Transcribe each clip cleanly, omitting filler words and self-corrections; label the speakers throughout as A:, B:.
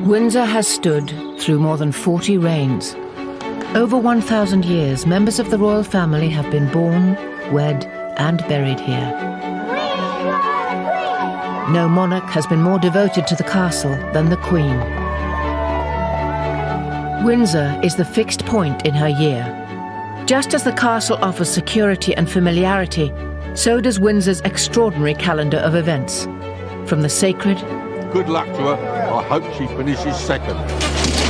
A: Windsor has stood through more than 40 reigns. Over 1,000 years, members of the royal family have been born, wed, and buried here. No monarch has been more devoted to the castle than the Queen. Windsor is the fixed point in her year. Just as the castle offers security and familiarity, so does Windsor's extraordinary calendar of events. From the sacred...
B: Good luck to her. I hope she finishes second.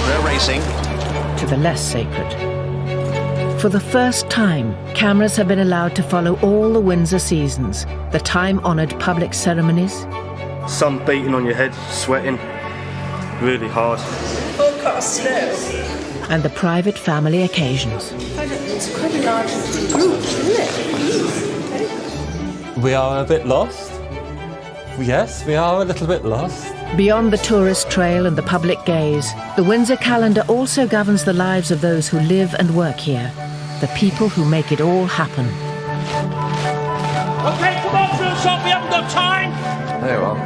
C: We're racing.
A: ...to the less sacred. For the first time, cameras have been allowed to follow all the Windsor seasons, the time-honoured public ceremonies.
D: Sun beating on your head, sweating, really hard.
E: Forecast snow.
A: And the private family occasions.
E: It's quite a large group, isn't it?
F: We are a bit lost. Yes, we are a little bit lost.
A: Beyond the tourist trail and the public gaze, the Windsor calendar also governs the lives of those who live and work here, the people who make it all happen.
G: OK, come on, through the shop, we haven't got time.
C: There you are.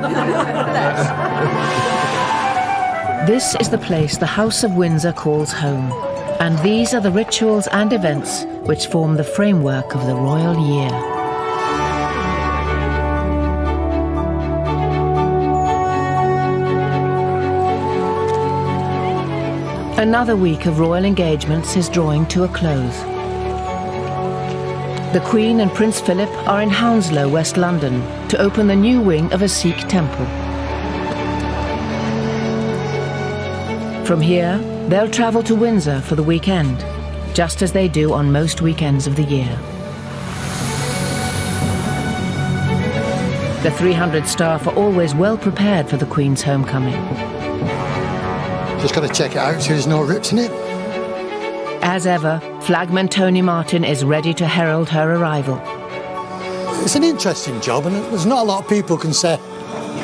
A: This is the place the House of Windsor calls home, and these are the rituals and events which form the framework of the royal year. Another week of royal engagements is drawing to a close. The Queen and Prince Philip are in Hounslow, West London, to open the new wing of a Sikh temple. From here, they'll travel to Windsor for the weekend, just as they do on most weekends of the year. The 300 staff are always well prepared for the Queen's homecoming.
H: Just got to check it out so there's no rips in it.
A: As ever, Flagman Tony Martin is ready to herald her arrival.
H: It's an interesting job, and there's not a lot of people can say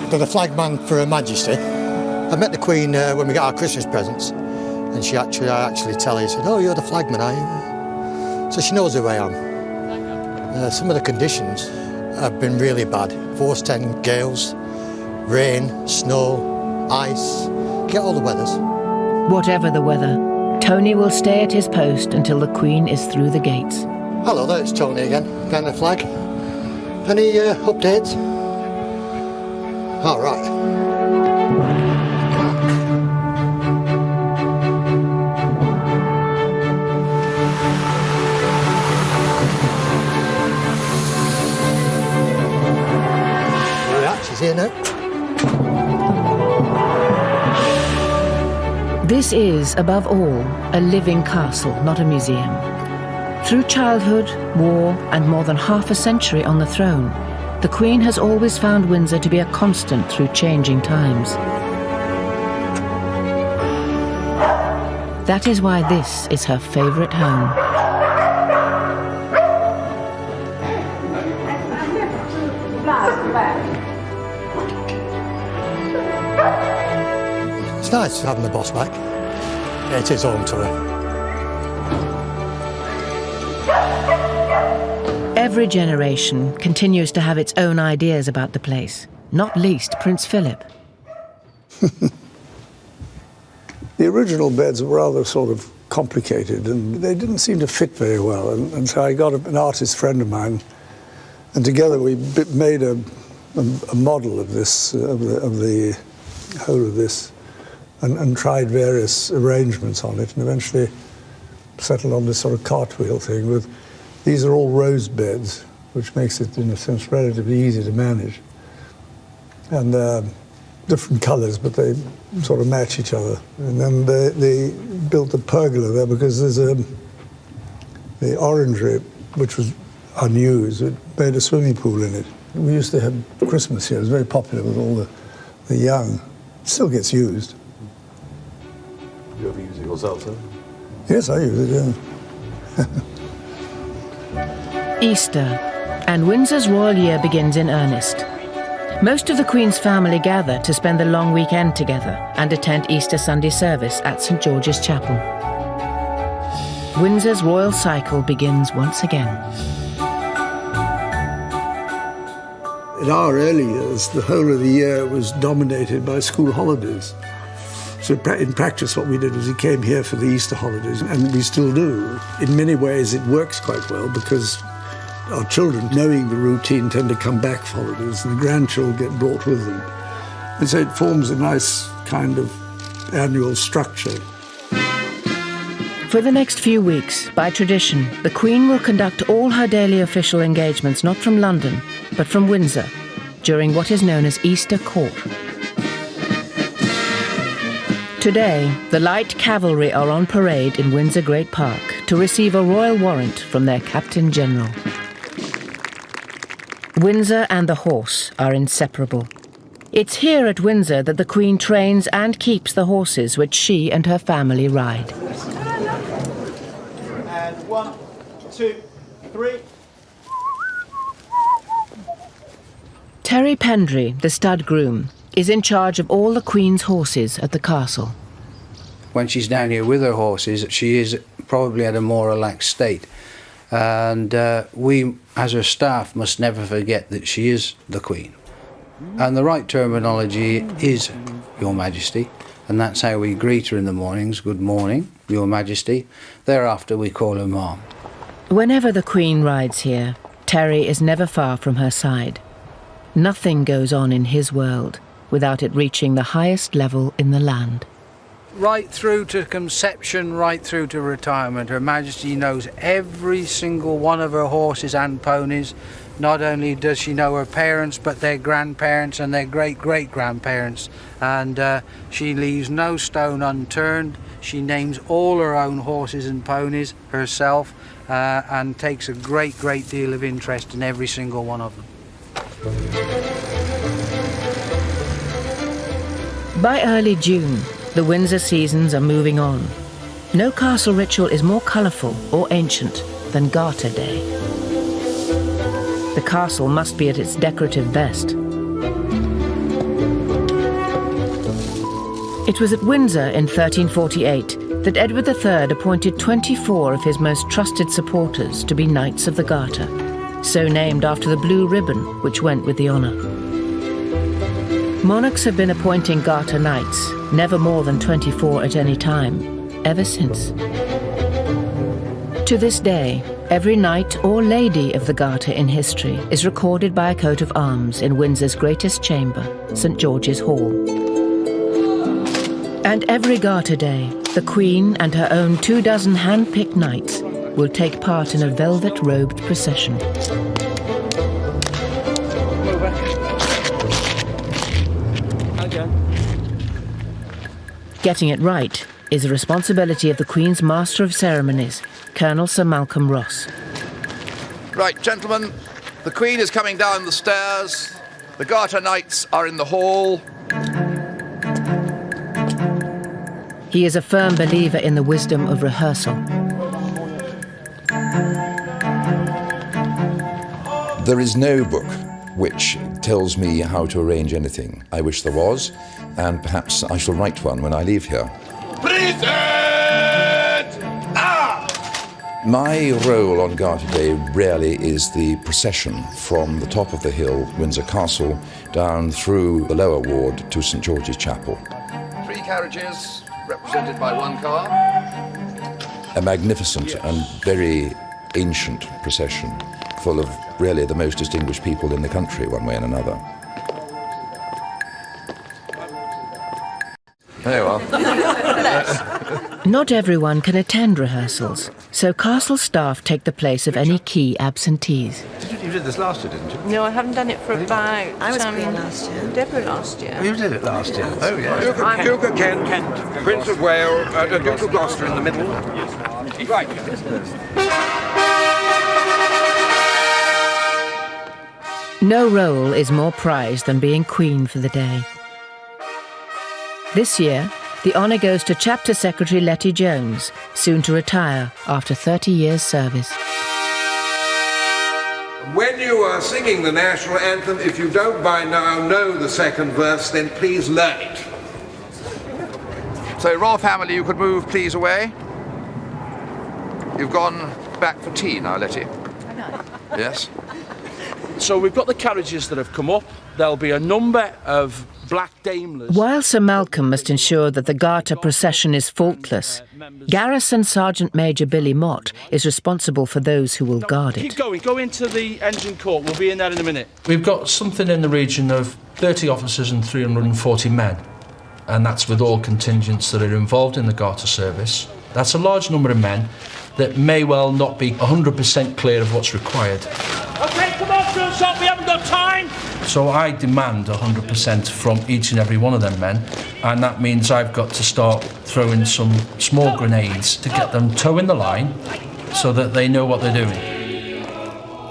H: they're the flagman for Her Majesty. I met the Queen when we got our Christmas presents, and I actually tell her, said, "Oh, you're the flagman, are you?" So she knows who I am. Some of the conditions have been really bad. Force 10 gales, rain, snow, ice, get all the weathers.
A: Whatever the weather, Tony will stay at his post until the Queen is through the gates.
H: Hello there, it's Tony again, behind the flag. Any updates? All right. She's here now.
A: This is, above all, a living castle, not a museum. Through childhood, war, and more than half a century on the throne, the Queen has always found Windsor to be a constant through changing times. That is why this is her favourite home.
H: It's nice having the boss back. Yeah, it is home to her.
A: Every generation continues to have its own ideas about the place, not least Prince Philip.
I: The original beds were rather sort of complicated, and they didn't seem to fit very well. And so I got an artist friend of mine, and together we made a model of this, of the whole of this, and tried various arrangements on it, and eventually settled on this sort of cartwheel thing with, these are all rose beds, which makes it, in a sense, relatively easy to manage. And different colours, but they sort of match each other. And then they built a pergola there because there's the orangery, which was unused, it made a swimming pool in it. We used to have Christmas here, it was very popular with all the young. It still gets used.
C: You ever use it yourself, sir?
I: Yes, I use it, yeah.
A: Easter, and Windsor's royal year begins in earnest. Most of the Queen's family gather to spend the long weekend together and attend Easter Sunday service at St George's Chapel. Windsor's royal cycle begins once again.
I: In our early years, the whole of the year was dominated by school holidays. So in practice, what we did was we came here for the Easter holidays, and we still do. In many ways, it works quite well because our children, knowing the routine, tend to come back for holidays, and the grandchildren get brought with them. And so it forms a nice kind of annual structure.
A: For the next few weeks, by tradition, the Queen will conduct all her daily official engagements not from London, but from Windsor, during what is known as Easter Court. Today, the light cavalry are on parade in Windsor Great Park to receive a royal warrant from their Captain General. Windsor and the horse are inseparable. It's here at Windsor that the Queen trains and keeps the horses which she and her family ride.
J: And 1, 2, 3.
A: Terry Pendry, the stud groom, is in charge of all the Queen's horses at the castle.
K: When she's down here with her horses, she is probably at a more relaxed state. And we, as her staff, must never forget that she is the Queen. And the right terminology is Your Majesty, and that's how we greet her in the mornings. Good morning, Your Majesty. Thereafter we call her Mom.
A: Whenever the Queen rides here, Terry is never far from her side. Nothing goes on in his world without it reaching the highest level in the land.
K: Right through to conception, right through to retirement, Her Majesty knows every single one of her horses and ponies. Not only does she know her parents, but their grandparents and their great-great-grandparents. And she leaves no stone unturned. She names all her own horses and ponies herself and takes a great deal of interest in every single one of them.
A: By early June, the Windsor seasons are moving on. No castle ritual is more colourful or ancient than Garter Day. The castle must be at its decorative best. It was at Windsor in 1348 that Edward III appointed 24 of his most trusted supporters to be Knights of the Garter, so named after the blue ribbon which went with the honour. Monarchs have been appointing Garter Knights, never more than 24 at any time, ever since. To this day, every knight or lady of the Garter in history is recorded by a coat of arms in Windsor's greatest chamber, St George's Hall. And every Garter Day, the Queen and her own 24 hand-picked knights will take part in a velvet-robed procession. Getting it right is the responsibility of the Queen's Master of Ceremonies, Colonel Sir Malcolm Ross.
C: Right, gentlemen, the Queen is coming down the stairs. The Garter Knights are in the hall.
A: He is a firm believer in the wisdom of rehearsal.
L: There is no book which tells me how to arrange anything. I wish there was, and perhaps I shall write one when I leave here.
B: Present!
L: My role on Garter Day really is the procession from the top of the hill, Windsor Castle, down through the lower ward to St George's Chapel.
C: 3 carriages, represented by 1 car.
L: A magnificent and very ancient procession, full of really the most distinguished people in the country, one way and another.
C: There you are.
A: Not everyone can attend rehearsals, so castle staff take the place of any key absentees.
C: You did this last year, didn't you?
E: No, I haven't done it for about...
M: I was Queen last year.
E: Deborah last year.
C: Oh, you did it last year? Oh, yeah.
B: Duke of Kent, Prince of Wales, Duke of Gloucester in the middle. Right.
A: No role is more prized than being Queen for the day. This year, the honour goes to Chapter Secretary Letty Jones, soon to retire after 30 years' service.
B: When you are singing the national anthem, if you don't by now know the second verse, then please learn it.
C: So, Royal Family, you could move, please, away. You've gone back for tea now, Letty. Yes?
G: So we've got the carriages that have come up. There'll be a number of black Daimlers.
A: While Sir Malcolm must ensure that the Garter procession is faultless, Garrison Sergeant Major Billy Mott is responsible for those who will guard
G: Keep
A: it.
G: going. Go into the engine court. We'll be in there in a minute.
M: We've got something in the region of 30 officers and 340 men, and that's with all contingents that are involved in the Garter service. That's a large number of men that may well not be 100% clear of what's required.
G: OK, come on, drill shot. We haven't got time.
M: So I demand 100% from each and every one of them men, and that means I've got to start throwing some small grenades to get them toeing the line so that they know what they're doing.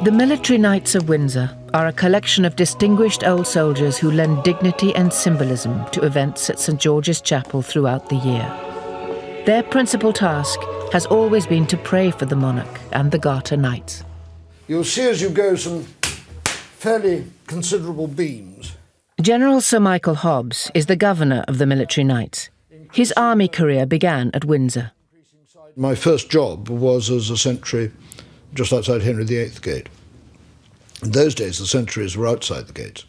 A: The Military Knights of Windsor are a collection of distinguished old soldiers who lend dignity and symbolism to events at St George's Chapel throughout the year. Their principal task has always been to pray for the monarch and the Garter Knights.
N: You'll see as you go some fairly considerable beams.
A: General Sir Michael Hobbs is the governor of the Military Knights. His army career began at Windsor.
N: My first job was as a sentry just outside Henry VIII Gate. In those days, the sentries were outside the gates.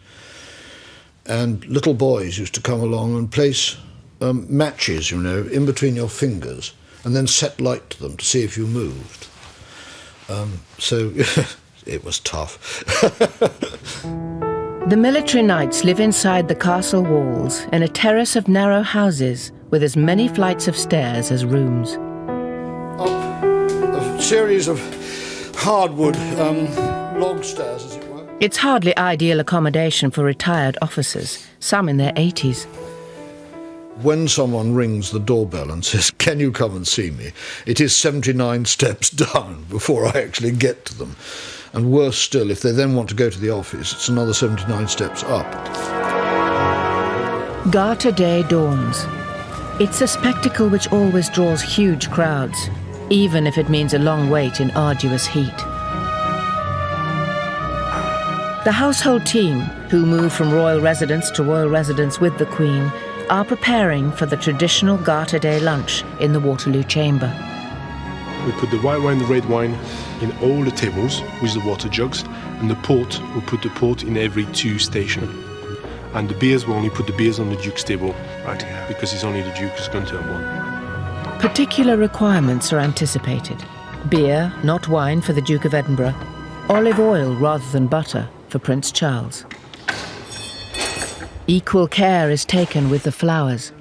N: And little boys used to come along and place matches, you know, in between your fingers and then set light to them to see if you moved. So it was tough.
A: The Military Knights live inside the castle walls in a terrace of narrow houses with as many flights of stairs as rooms.
N: Up a series of hardwood log stairs, as it were.
A: It's hardly ideal accommodation for retired officers, some in their 80s.
N: When someone rings the doorbell and says, "Can you come and see me?" it is 79 steps down before I actually get to them. And worse still, if they then want to go to the office, it's another 79 steps up.
A: Garter Day dawns. It's a spectacle which always draws huge crowds, even if it means a long wait in arduous heat. The household team, who move from royal residence to royal residence with the Queen, are preparing for the traditional Garter Day lunch in the Waterloo Chamber.
O: We put the white wine, the red wine in all the tables with the water jugs, and the port, we put the port in every 2 stations. And the beers, we only put the beers on the Duke's table, right here, because it's only the Duke who's going to have one.
A: Particular requirements are anticipated. Beer, not wine, for the Duke of Edinburgh. Olive oil rather than butter for Prince Charles. Equal care is taken with the flowers.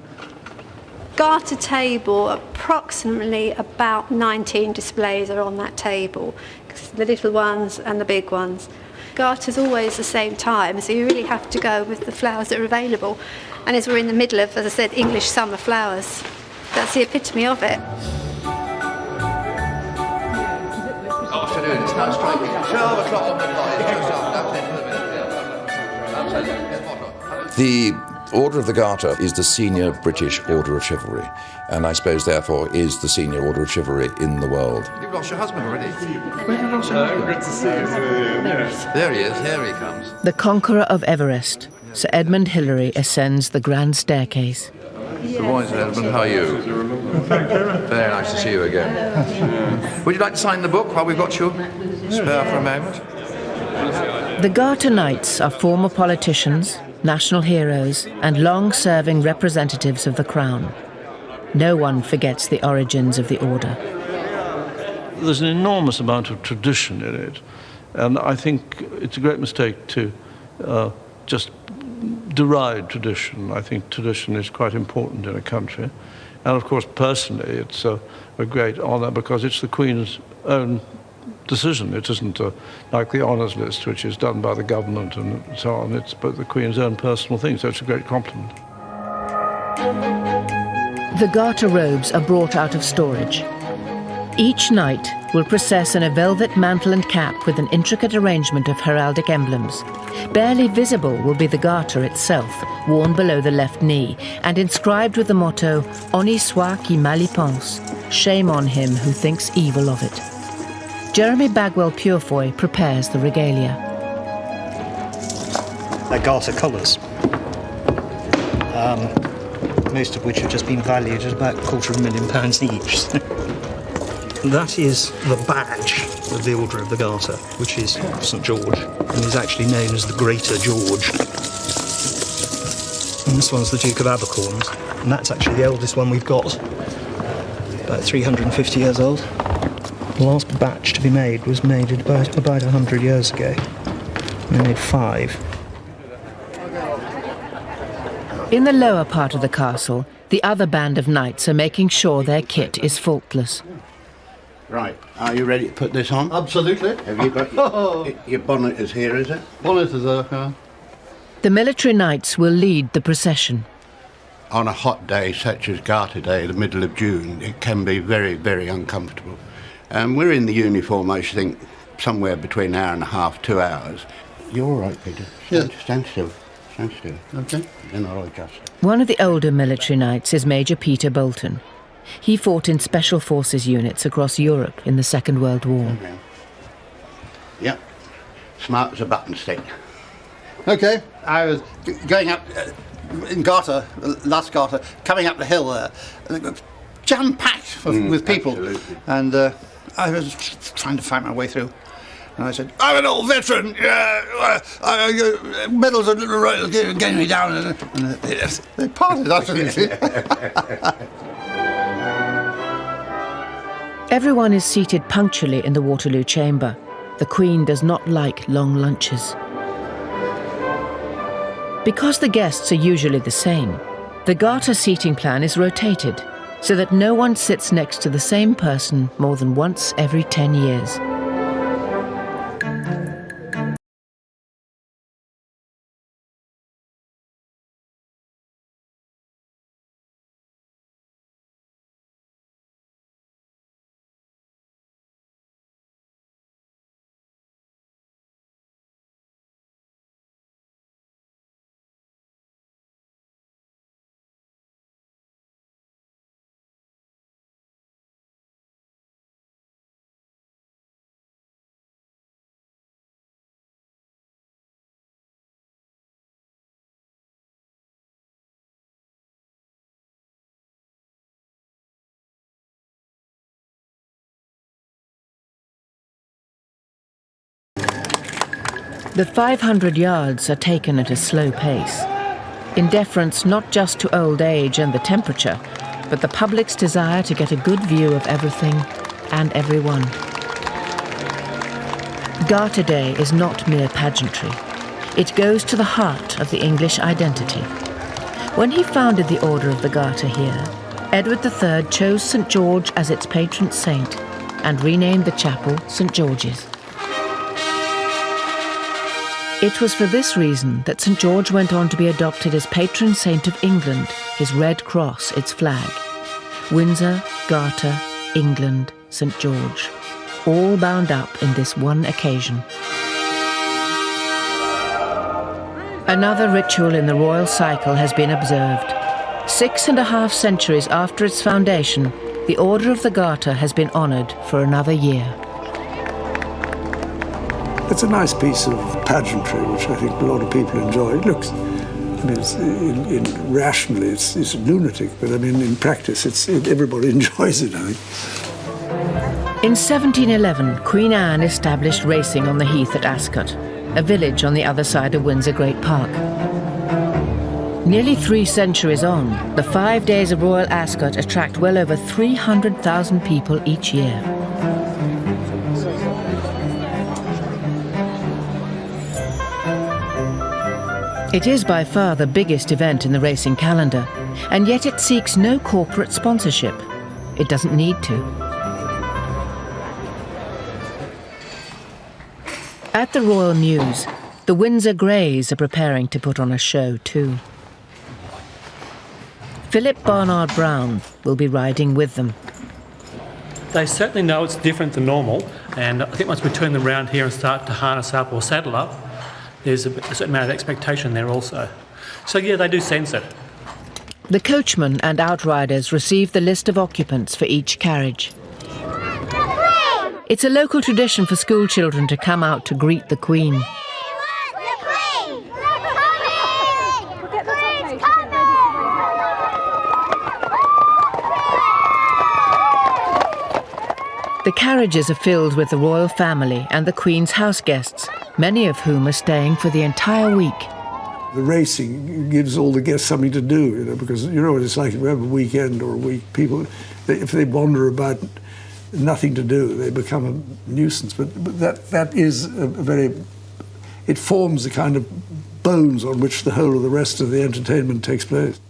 P: Garter table, approximately about 19 displays are on that table, the little ones and the big ones. Garter's always the same time, so you really have to go with the flowers that are available. And as we're in the middle of, as I said, English summer flowers, that's the epitome of it.
C: Afternoon, it's now striking 12 o'clock on the dot.
L: The Order of the Garter is the senior British Order of Chivalry, and I suppose therefore is the senior Order of Chivalry in the world.
C: You've lost your husband already. Where have you lost your husband? Good to see you. There he is, here he comes.
A: The conqueror of Everest, Sir Edmund Hillary, ascends the grand staircase.
C: Good morning, Sir Edmund. How are you? Very nice to see you again. Would you like to sign the book while we've got you spare for a moment?
A: The Garter Knights are former politicians, national heroes, and long-serving representatives of the Crown. No one forgets the origins of the order.
Q: There's an enormous amount of tradition in it, and I think it's a great mistake to just deride tradition. I think tradition is quite important in a country, and of course personally it's a great honour because it's the Queen's own decision. It isn't like the honours list, which is done by the government and so on. It's but the Queen's own personal thing, so it's a great compliment.
A: The Garter robes are brought out of storage. Each knight will process in a velvet mantle and cap with an intricate arrangement of heraldic emblems. Barely visible will be the garter itself, worn below the left knee, and inscribed with the motto, Honi soit qui mal y pense, shame on him who thinks evil of it. Jeremy Bagwell-Purefoy prepares the regalia.
R: They're garter colours, most of which have just been valued at about £250,000 each.
J: That is the badge of the Order of the Garter, which is St George, and is actually known as the Greater George. And this one's the Duke of Abercorn's, and that's actually the oldest one we've got, about 350 years old. The last batch to be made was made about 100 years ago. They made 5.
A: In the lower part of the castle, the other band of knights are making sure their kit is faultless.
R: Right, are you ready to put this on?
F: Absolutely.
R: Have you got your bonnet is here, is it?
F: Bonnet is there, yeah.
A: The military knights will lead the procession.
R: On a hot day such as Garter Day, the middle of June, it can be very, very uncomfortable. We're in the uniform, I think, somewhere between an hour and a half, 2 hours. You're all right, Peter. Stand still. Stand still. Okay. Then I'll adjust.
A: One of the older military knights is Major Peter Bolton. He fought in special forces units across Europe in the Second World War.
R: Okay. Yep. Smart as a button stick.
F: Okay, I was going up in Garter, last Garter, coming up the hill there, jam-packed with people.
R: Absolutely.
F: And I was trying to find my way through. And I said, I'm an old veteran, medals are getting me down. And they parted absolutely.
A: Everyone is seated punctually in the Waterloo chamber. The Queen does not like long lunches. Because the guests are usually the same, the Garter seating plan is rotated so that no one sits next to the same person more than once every 10 years. The 500 yards are taken at a slow pace, in deference not just to old age and the temperature, but the public's desire to get a good view of everything and everyone. Garter Day is not mere pageantry. It goes to the heart of the English identity. When he founded the Order of the Garter here, Edward III chose St George as its patron saint and renamed the chapel St George's. It was for this reason that St George went on to be adopted as patron saint of England, his red cross its flag. Windsor, Garter, England, St George, all bound up in this one occasion. Another ritual in the royal cycle has been observed. 6.5 centuries after its foundation, the Order of the Garter has been honoured for another year.
I: It's a nice piece of pageantry, which I think a lot of people enjoy. It looks, I mean, rationally, it's lunatic, but I mean, in practice, everybody enjoys it, I think.
A: In 1711, Queen Anne established racing on the heath at Ascot, a village on the other side of Windsor Great Park. Nearly 3 centuries on, the 5 days of Royal Ascot attract well over 300,000 people each year. It is by far the biggest event in the racing calendar, and yet it seeks no corporate sponsorship. It doesn't need to. At the Royal Mews, the Windsor Greys are preparing to put on a show too. Philip Barnard Brown will be riding with them.
S: They certainly know it's different than normal, and I think once we turn them around here and start to harness up or saddle up, there's a certain amount of expectation there also. So yeah, they do sense it.
A: The coachman and outriders receive the list of occupants for each carriage. It's a local tradition for school children to come out to greet the Queen. The carriages are filled with the royal family and the Queen's house guests, many of whom are staying for the entire week.
I: The racing gives all the guests something to do, because you know what it's like if you have a weekend or a week. People, if they wander about nothing to do, they become a nuisance. But that is a very... It forms the kind of bones on which the whole of the rest of the entertainment takes place.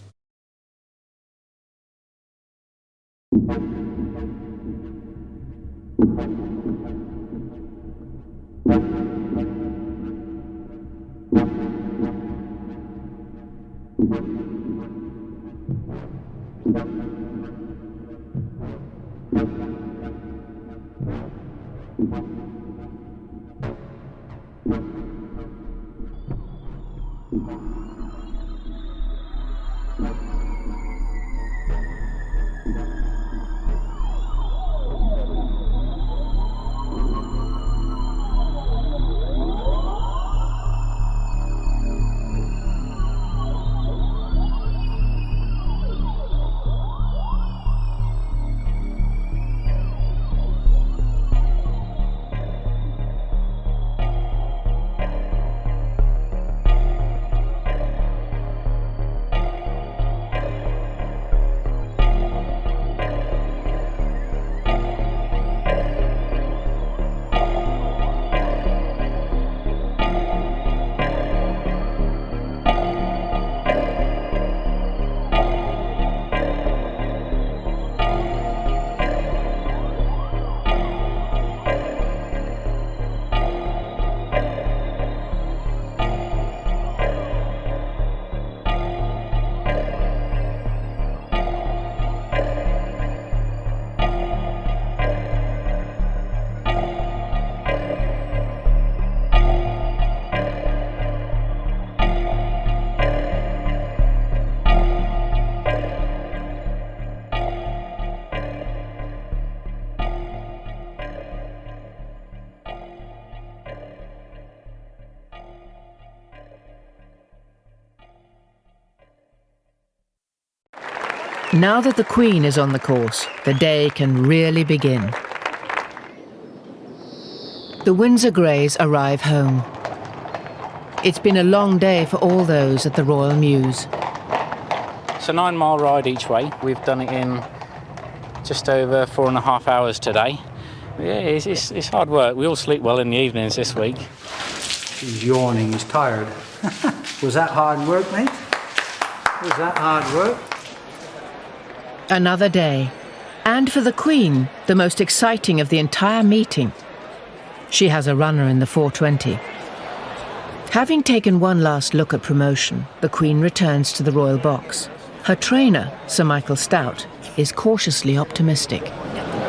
A: Now that the Queen is on the course, the day can really begin. The Windsor Greys arrive home. It's been a long day for all those at the Royal Mews.
T: It's a 9-mile ride each way. We've done it in just over 4.5 hours today. Yeah, it's hard work. We all sleep well in the evenings this week.
K: He's yawning, he's tired. Was that hard work, mate? Was that hard work?
A: Another day. And for the Queen, the most exciting of the entire meeting. She has a runner in the 4:20. Having taken one last look at promotion, the Queen returns to the royal box. Her trainer, Sir Michael Stout, is cautiously optimistic.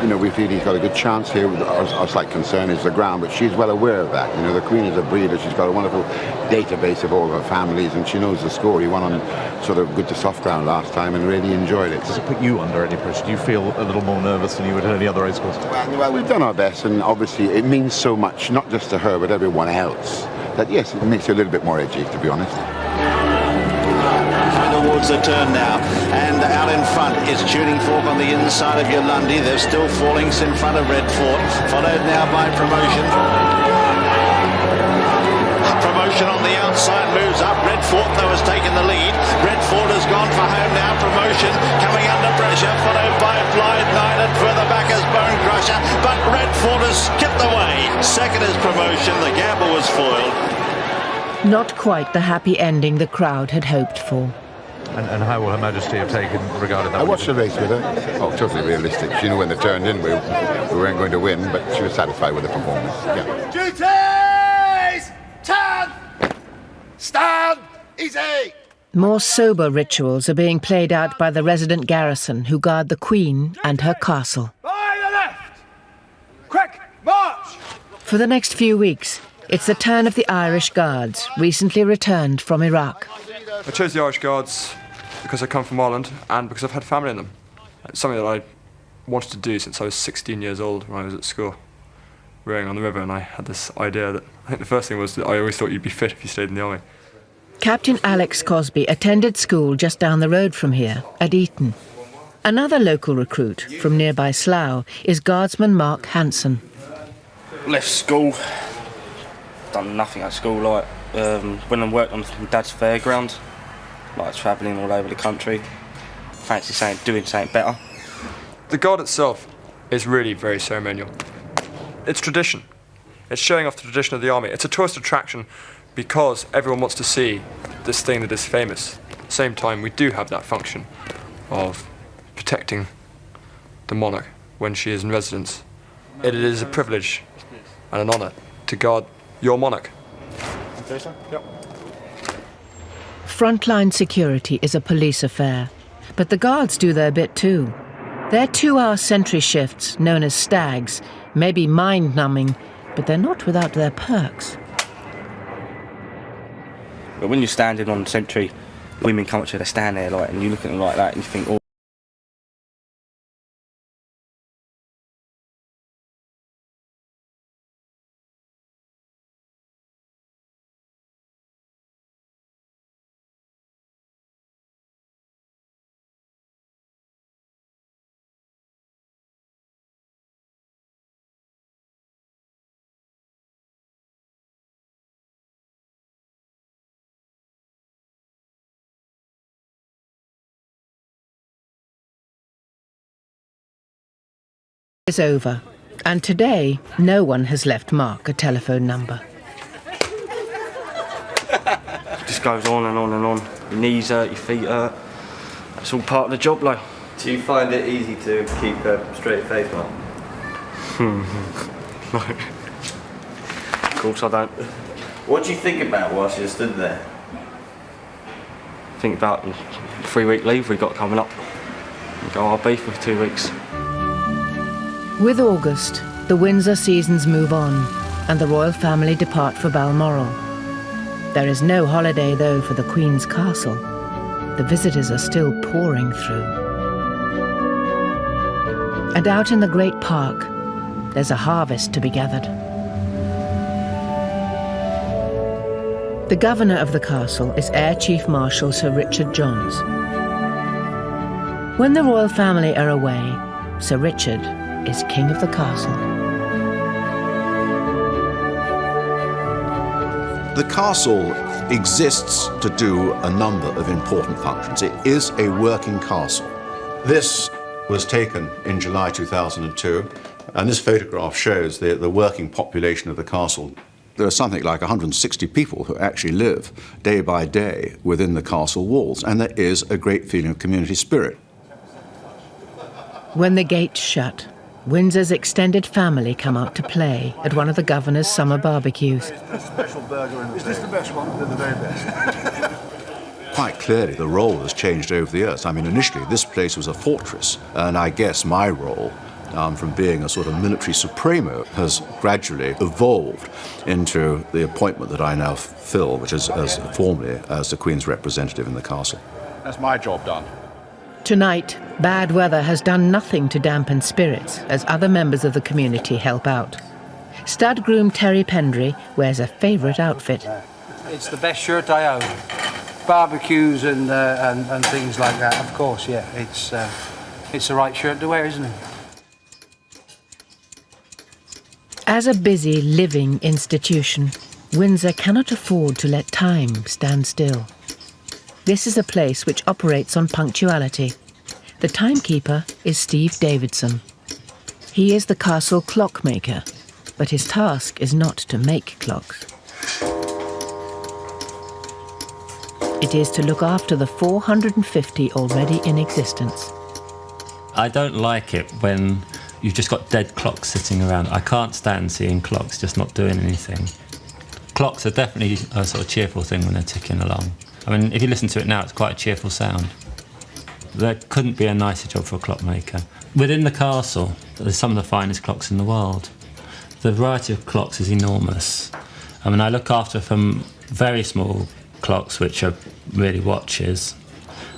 U: You know, we feel he's got a good chance here. Our slight concern is the ground, but she's well aware of that. You know, the Queen is a breeder. She's got a wonderful database of all her families, and she knows the score. He won on sort of good to soft ground last time and really enjoyed it.
V: Does it put you under any pressure? Do you feel a little more nervous than you would at any other race course?
U: Well, we've done our best, and obviously it means so much, not just to her, but everyone else, that yes, it makes you a little bit more edgy, to be honest.
W: Towards the turn now, and out in front is Tuning Fork on the inside of Yolandi. They're still falling in front of Red Fort, followed now by Promotion. Promotion on the outside moves up. Red Fort though has taken the lead. Red Fort has gone for home now. Promotion coming under pressure, followed by Blythe Knight, and further back is Bone Crusher, but Red Fort has skipped away. Second is Promotion. The gamble was foiled.
A: Not quite the happy ending the crowd had hoped for.
V: And how will Her Majesty have regarded that?
U: I watched the race with her. Oh, totally realistic. She knew when they turned in we weren't going to win, but she was satisfied with the performance. Yeah.
X: Duties! Turn! Stand! Easy!
A: More sober rituals are being played out by the resident garrison who guard the Queen and her castle.
X: By the left! Quick, march!
A: For the next few weeks, it's the turn of the Irish Guards, recently returned from Iraq.
Y: I chose the Irish Guards because I come from Ireland and because I've had family in them. It's something that I wanted to do since I was 16 years old when I was at school, rowing on the river, and I had this idea that, I think the first thing was that I always thought you'd be fit if you stayed in the army.
A: Captain Alex Cosby attended school just down the road from here, at Eton. Another local recruit from nearby Slough is Guardsman Mark Hanson.
B: Left school, done nothing at school, like when I worked on Dad's fairground, like travelling all over the country. Fancy doing something better.
Y: The Guard itself is really very ceremonial. It's tradition. It's showing off the tradition of the army. It's a tourist attraction because everyone wants to see this thing that is famous. At the same time, we do have that function of protecting the monarch when she is in residence. It is a privilege and an honour to guard your monarch.
B: Okay, sir? Yep.
A: Frontline security is a police affair, but the guards do their bit too. Their 2-hour sentry shifts, known as stags, may be mind-numbing, but they're not without their perks.
B: But when you're standing on sentry, women come up to you, they stand there and you look at them like that and you think, oh.
A: Is over, and today no one has left Mark a telephone number.
B: It just goes on and on and on. Your knees hurt, your feet hurt. It's all part of the job, like.
D: Do you find it easy to keep a straight face, Mark?
B: No. Of course I don't.
D: What do you think about whilst you stood there?
B: Think about the 3-week leave we got coming up. We go RB for 2 weeks.
A: With August, the Windsor seasons move on, and the royal family depart for Balmoral. There is no holiday, though, for the Queen's Castle. The visitors are still pouring through. And out in the great park, there's a harvest to be gathered. The governor of the castle is Air Chief Marshal Sir Richard Johns. When the royal family are away, Sir Richard is king of the castle.
E: The castle exists to do a number of important functions. It is a working castle. This was taken in July 2002, and this photograph shows the working population of the castle. There are something like 160 people who actually live day by day within the castle walls, and there is a great feeling of community spirit.
A: When the gates shut, Windsor's extended family come out to play at one of the governor's summer barbecues.
E: Special burger in the Is this the best one? They're the very best. Quite clearly, the role has changed over the years. I mean, initially, this place was a fortress, and I guess my role, from being a sort of military supremo, has gradually evolved into the appointment that I now fill, which is formally as the Queen's representative in the castle.
D: That's my job done.
A: Tonight, bad weather has done nothing to dampen spirits as other members of the community help out. Stud groom Terry Pendry wears a favourite outfit.
K: It's the best shirt I own. Barbecues and things like that, of course, yeah. It's the right shirt to wear, isn't it?
A: As a busy, living institution, Windsor cannot afford to let time stand still. This is a place which operates on punctuality. The timekeeper is Steve Davidson. He is the castle clockmaker, but his task is not to make clocks. It is to look after the 450 already in existence.
G: I don't like it when you've just got dead clocks sitting around. I can't stand seeing clocks just not doing anything. Clocks are definitely a sort of cheerful thing when they're ticking along. I mean, if you listen to it now, it's quite a cheerful sound. There couldn't be a nicer job for a clockmaker. Within the castle, there's some of the finest clocks in the world. The variety of clocks is enormous. I mean, I look after from very small clocks, which are really watches,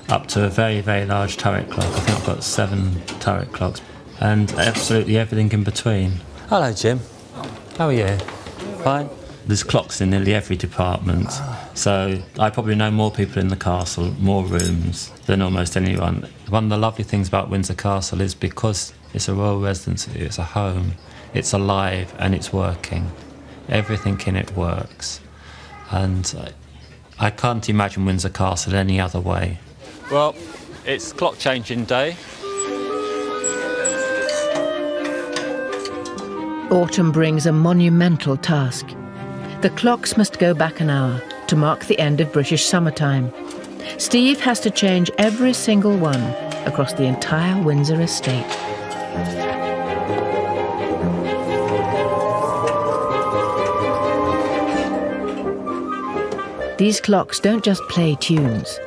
G: up to a very, very large turret clock. I think I've got 7 turret clocks, and absolutely everything in between. Hello, Jim. How are you? Fine? There's clocks in nearly every department, so I probably know more people in the castle, more rooms, than almost anyone. One of the lovely things about Windsor Castle is because it's a royal residency, it's a home, it's alive and it's working. Everything in it works. And I can't imagine Windsor Castle any other way. Well, it's clock changing day.
A: Autumn brings a monumental task. The clocks must go back an hour to mark the end of British summertime. Steve has to change every single one across the entire Windsor estate. These clocks don't just play tunes,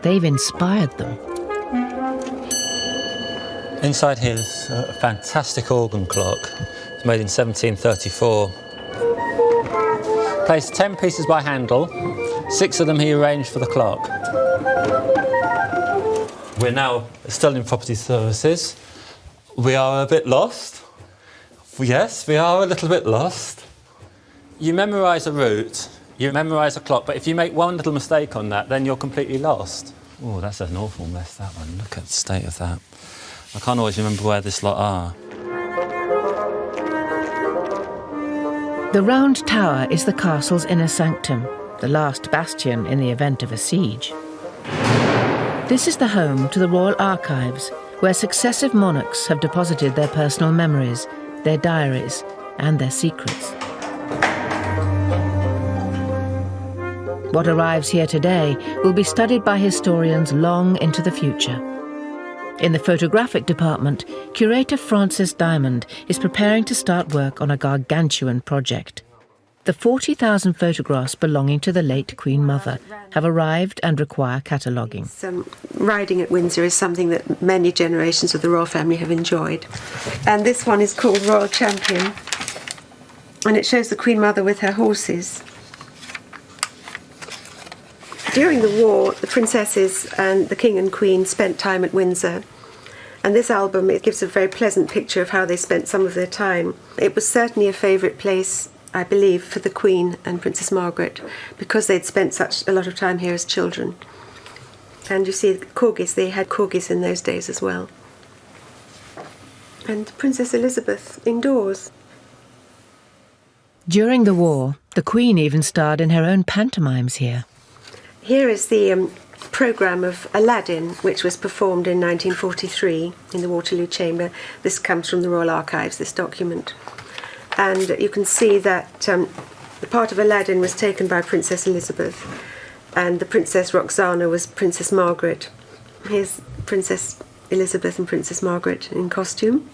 A: they've inspired them.
G: Inside here is a fantastic organ clock. It's made in 1734. Placed 10 pieces by Handel, 6 of them he arranged for the clock. We're now still in property services. We are a bit lost. Yes, we are a little bit lost. You memorise a route, you memorise a clock, but if you make one little mistake on that, then you're completely lost. Oh, that's an awful mess, that one. Look at the state of that. I can't always remember where this lot are.
A: The Round Tower is the castle's inner sanctum, the last bastion in the event of a siege. This is the home to the Royal Archives, where successive monarchs have deposited their personal memories, their diaries, and their secrets. What arrives here today will be studied by historians long into the future. In the photographic department, curator Francis Diamond is preparing to start work on a gargantuan project. The 40,000 photographs belonging to the late Queen Mother have arrived and require cataloguing.
H: Riding at Windsor is something that many generations of the royal family have enjoyed. And this one is called Royal Champion, and it shows the Queen Mother with her horses. During the war, the princesses and the King and Queen spent time at Windsor. And this album, it gives a very pleasant picture of how they spent some of their time. It was certainly a favourite place, I believe, for the Queen and Princess Margaret, because they'd spent such a lot of time here as children. And you see corgis, they had corgis in those days as well. And Princess Elizabeth indoors.
A: During the war, the Queen even starred in her own pantomimes here.
H: Here is the programme of Aladdin, which was performed in 1943 in the Waterloo Chamber. This comes from the Royal Archives, this document. And you can see that the part of Aladdin was taken by Princess Elizabeth, and the Princess Roxana was Princess Margaret. Here's Princess Elizabeth and Princess Margaret in costume.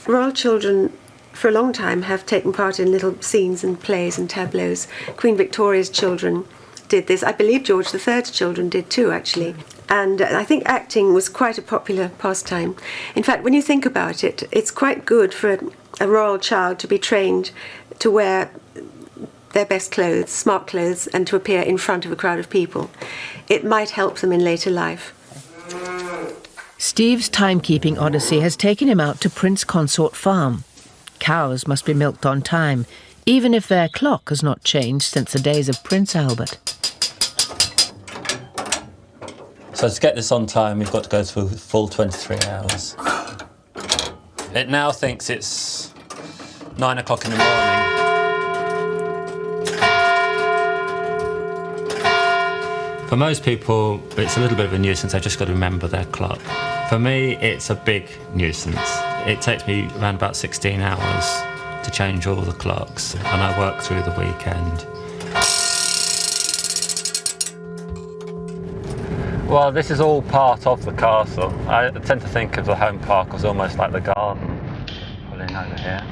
H: Royal children for a long time have taken part in little scenes and plays and tableaux. Queen Victoria's children did this. I believe George III's children did too, actually. And I think acting was quite a popular pastime. In fact, when you think about it, it's quite good for a royal child to be trained to wear their best clothes, smart clothes, and to appear in front of a crowd of people. It might help them in later life.
A: Steve's timekeeping odyssey has taken him out to Prince Consort Farm. Cows must be milked on time, even if their clock has not changed since the days of Prince Albert.
G: So to get this on time, we've got to go through full 23 hours. It now thinks it's 9 o'clock in the morning. For most people, it's a little bit of a nuisance. They've just got to remember their clock. For me, it's a big nuisance. It takes me around about 16 hours to change all the clocks, and I work through the weekend. Well, this is all part of the castle. I tend to think of the home park as almost like the garden. Pulling over here.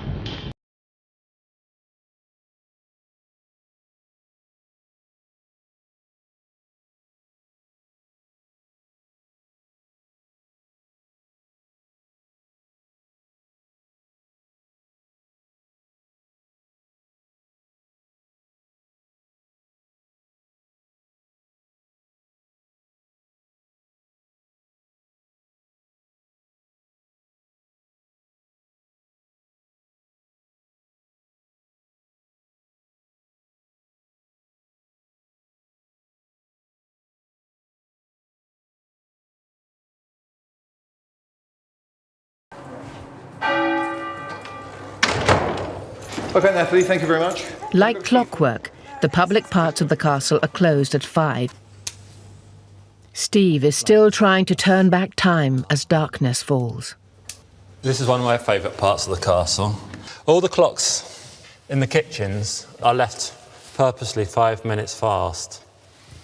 V: OK, Nathalie, thank you very much.
A: Like clockwork, the public parts of the castle are closed at 5. Steve is still trying to turn back time as darkness falls.
G: This is one of my favourite parts of the castle. All the clocks in the kitchens are left purposely 5 minutes fast.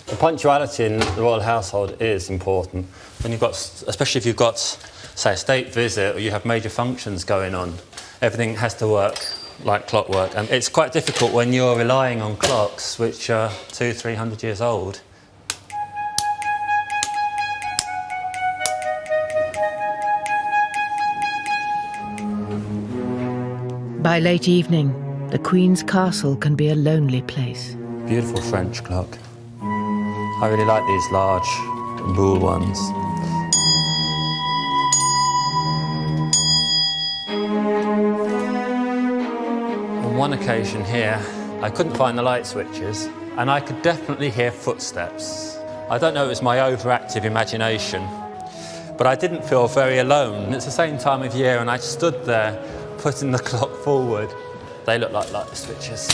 G: The punctuality in the royal household is important. When you've got, especially if you've got, say, a state visit or you have major functions going on, everything has to work like clockwork. And it's quite difficult when you're relying on clocks which are 200-300 years old.
A: By late evening, the Queen's castle can be a lonely place.
G: Beautiful French clock. I really like these large buhl ones. On one occasion here, I couldn't find the light switches, and I could definitely hear footsteps. I don't know if it was my overactive imagination, but I didn't feel very alone. It's the same time of year, and I stood there putting the clock forward. They look like light switches.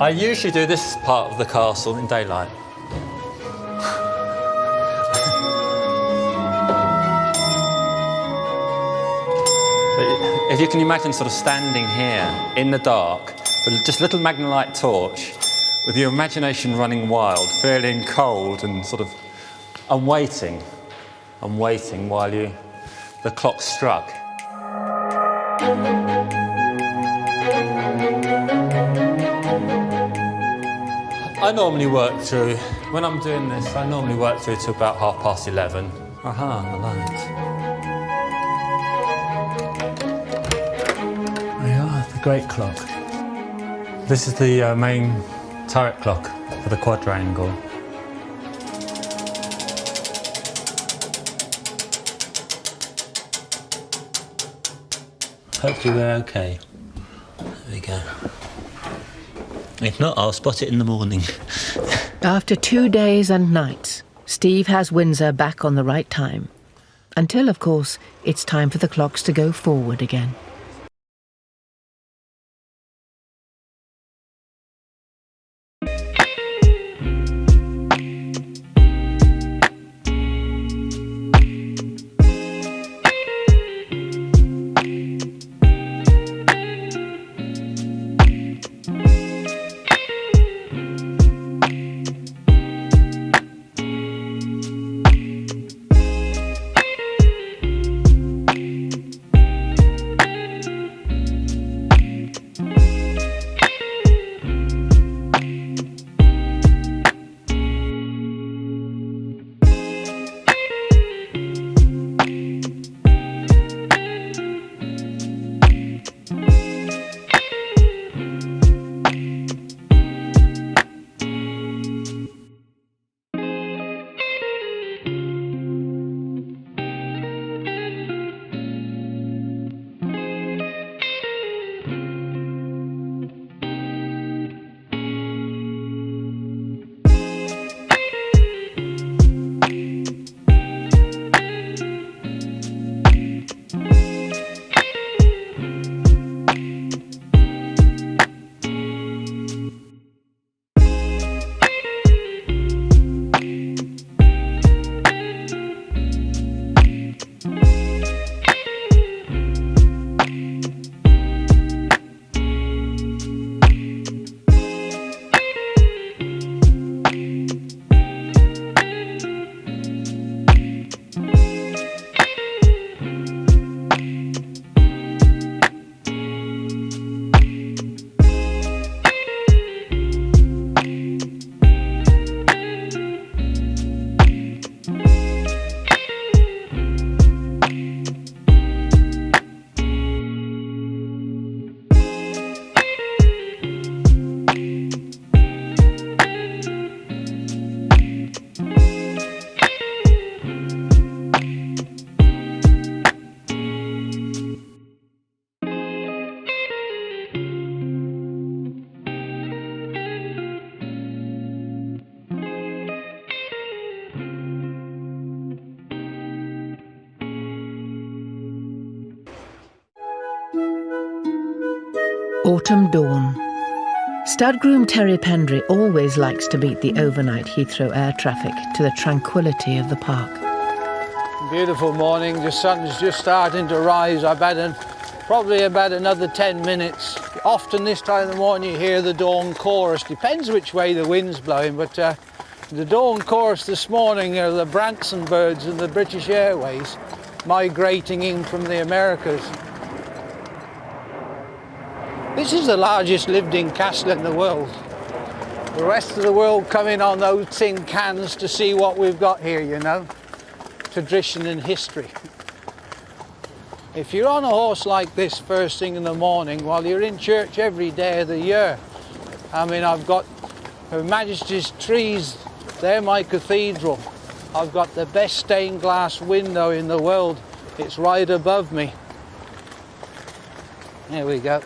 G: I usually do this part of the castle in daylight. If you can imagine sort of standing here in the dark with just a little magnolite torch, with your imagination running wild, feeling cold and sort of... I'm waiting while the clock struck. I normally work through, when I'm doing this, I normally work through to about 11:30. Aha, the light. There you are, the great clock. This is the main turret clock for the quadrangle. Hopefully we're okay. There we go. If not, I'll spot it in the morning.
A: After 2 days and nights, Steve has Windsor back on the right time. Until, of course, it's time for the clocks to go forward again. Autumn dawn. Stud groom Terry Pendry always likes to beat the overnight Heathrow air traffic to the tranquility of the park.
K: Beautiful morning, the sun's just starting to rise. I've had probably about another 10 minutes. Often this time of the morning you hear the dawn chorus. Depends which way the wind's blowing, but the dawn chorus this morning are the Branson birds of the British Airways migrating in from the Americas. This is the largest lived-in castle in the world. The rest of the world come in on those tin cans to see what we've got here, you know. Tradition and history. If you're on a horse like this first thing in the morning, while you're in church every day of the year, I mean, I've got Her Majesty's trees, they're my cathedral. I've got the best stained glass window in the world. It's right above me. There we go.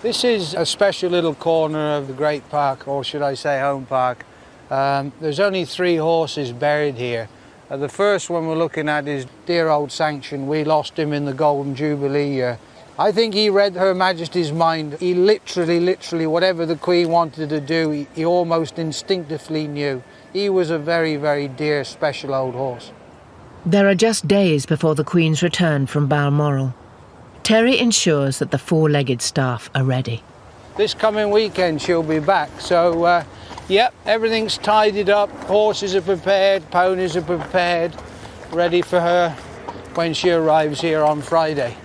K: This is a special little corner of the Great Park, or should I say Home Park. There's only 3 horses buried here. The first one we're looking at is dear old Sanction. We lost him in the Golden Jubilee year. I think he read Her Majesty's mind. He literally, whatever the Queen wanted to do, he almost instinctively knew. He was a very, very dear, special old horse.
A: There are just days before the Queen's return from Balmoral. Terry ensures that the 4-legged staff are ready.
K: This coming weekend she'll be back, so yep, everything's tidied up, horses are prepared, ponies are prepared, ready for her when she arrives here on Friday.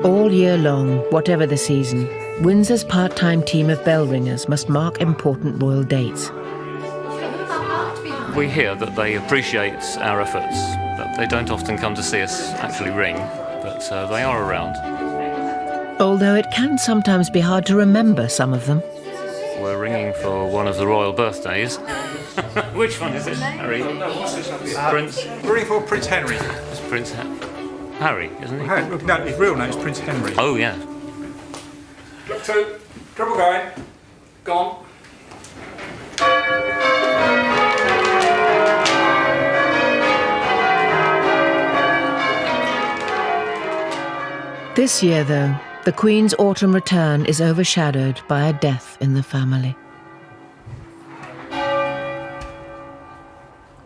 A: All year long, whatever the season, Windsor's part-time team of bell ringers must mark important royal dates.
L: We hear that they appreciate our efforts, that they don't often come to see us actually ring, but they are around.
A: Although it can sometimes be hard to remember some of them.
L: We're ringing for one of the royal birthdays. Which one is it, Harry? Prince?
M: We're ringing for Prince Henry.
L: It's Prince Harry, isn't he?
M: No, his real name is Prince Henry.
L: Oh, yeah.
M: Look 2, trouble going. Gone.
A: This year, though, the Queen's autumn return is overshadowed by a death in the family.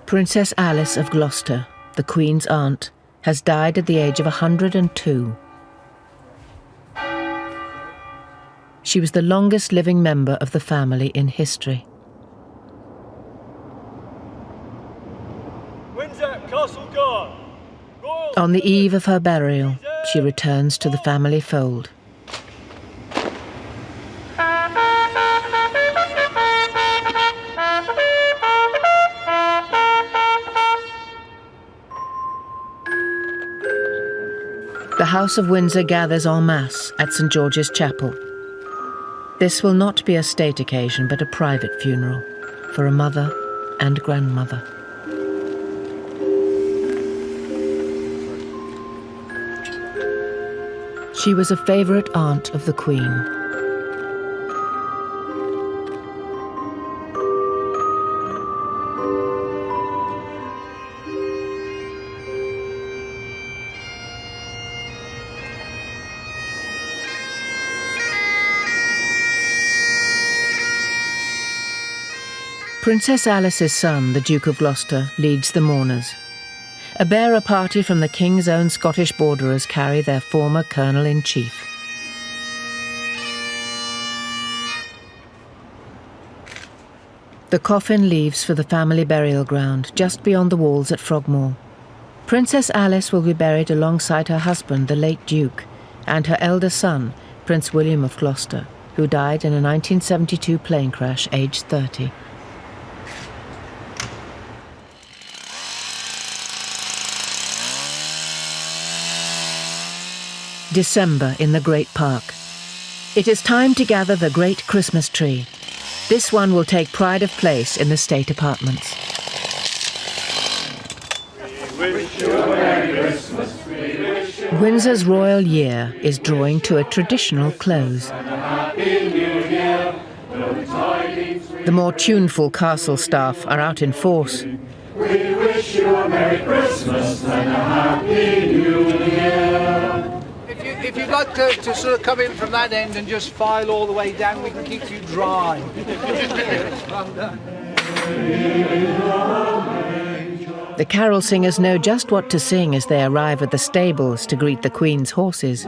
A: Princess Alice of Gloucester, the Queen's aunt, has died at the age of 102. She was the longest living member of the family in history.
X: Windsor Castle Guard.
A: On the eve of her burial, she returns to the family fold. The House of Windsor gathers en masse at St George's Chapel. This will not be a state occasion, but a private funeral for a mother and grandmother. She was a favourite aunt of the Queen. Princess Alice's son, the Duke of Gloucester, leads the mourners. A bearer party from the King's own Scottish borderers carry their former Colonel-in-Chief. The coffin leaves for the family burial ground just beyond the walls at Frogmore. Princess Alice will be buried alongside her husband, the late Duke, and her elder son, Prince William of Gloucester, who died in a 1972 plane crash aged 30. December in the Great Park. It is time to gather the great Christmas tree. This one will take pride of place in the state apartments. Windsor's royal year is drawing to a traditional close. The more tuneful castle staff are out in force.
C: We wish you a Merry Christmas and a Happy New Year.
K: If you'd like to sort of come in from that end and just file all the way down, we can keep you dry. Well done.
A: The carol singers know just what to sing as they arrive at the stables to greet the Queen's horses.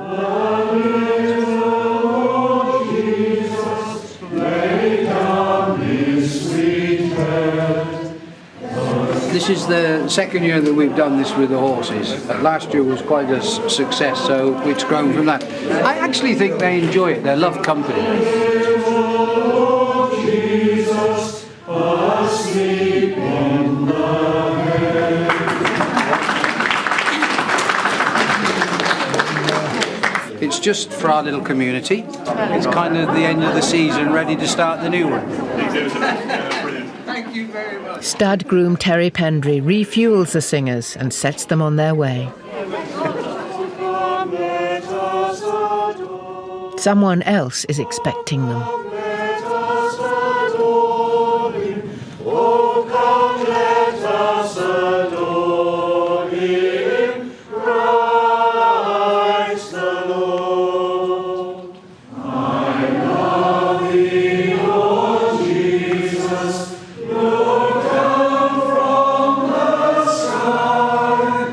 K: This is the second year that we've done this with the horses. Last year was quite a success, so it's grown from that. I actually think they enjoy it. They love company.
C: Jesus, asleep in the hay.
K: It's just for our little community. It's kind of the end of the season, ready to start the new one. Thank you very much.
A: Stud groom Terry Pendry refuels the singers and sets them on their way. Someone else is expecting them.
C: Oh, come, let us adore him, Christ the Lord. I love thee, Lord Jesus, look down from the sky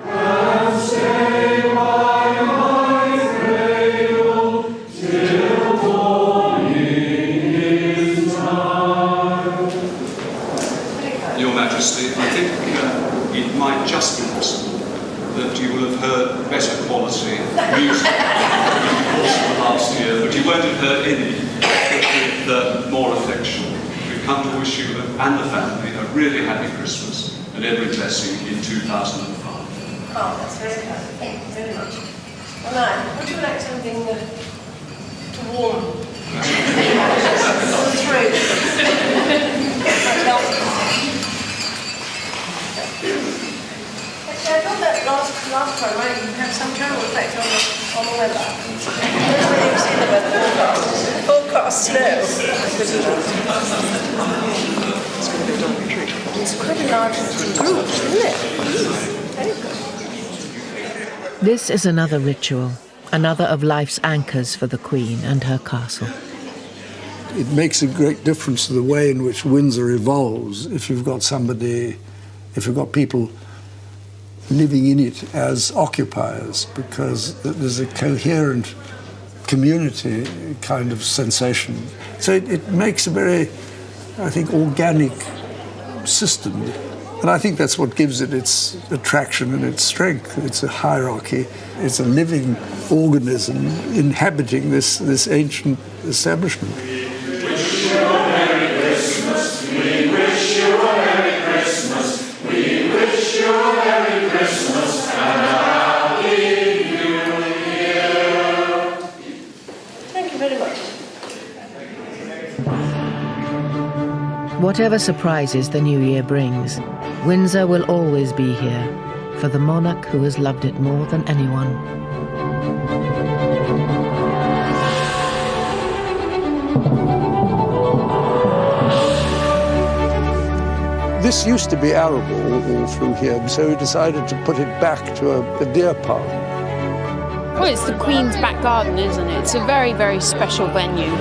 C: and stay by my cradle till morning is time.
N: Your Majesty, I think it might just be possible that you will have heard better quality music in the course of the last year, but you won't have heard any with more affection. We've come to wish you and the family a really happy Christmas and every blessing in 2005.
O: Oh, that's very kind. Thank you very much. All right, would you like something to warm the throat? Might help. Actually, I thought that last time might have some general effect on the weather. I don't know whether you've seen the weather forecast snow. It's quite a large group, isn't it? Very good.
A: This is another ritual, another of life's anchors for the Queen and her castle.
I: It makes a great difference to the way in which Windsor evolves if you've got people living in it as occupiers, because there's a coherent community kind of sensation. So it makes a very, I think, organic system. And I think that's what gives it its attraction and its strength. It's a hierarchy. It's a living organism inhabiting this ancient establishment.
A: Whatever surprises the new year brings, Windsor will always be here for the monarch who has loved it more than anyone.
I: This used to be arable all through here, so we decided to put it back to a deer park.
P: Well, it's the Queen's back garden, isn't it? It's a very, very special venue.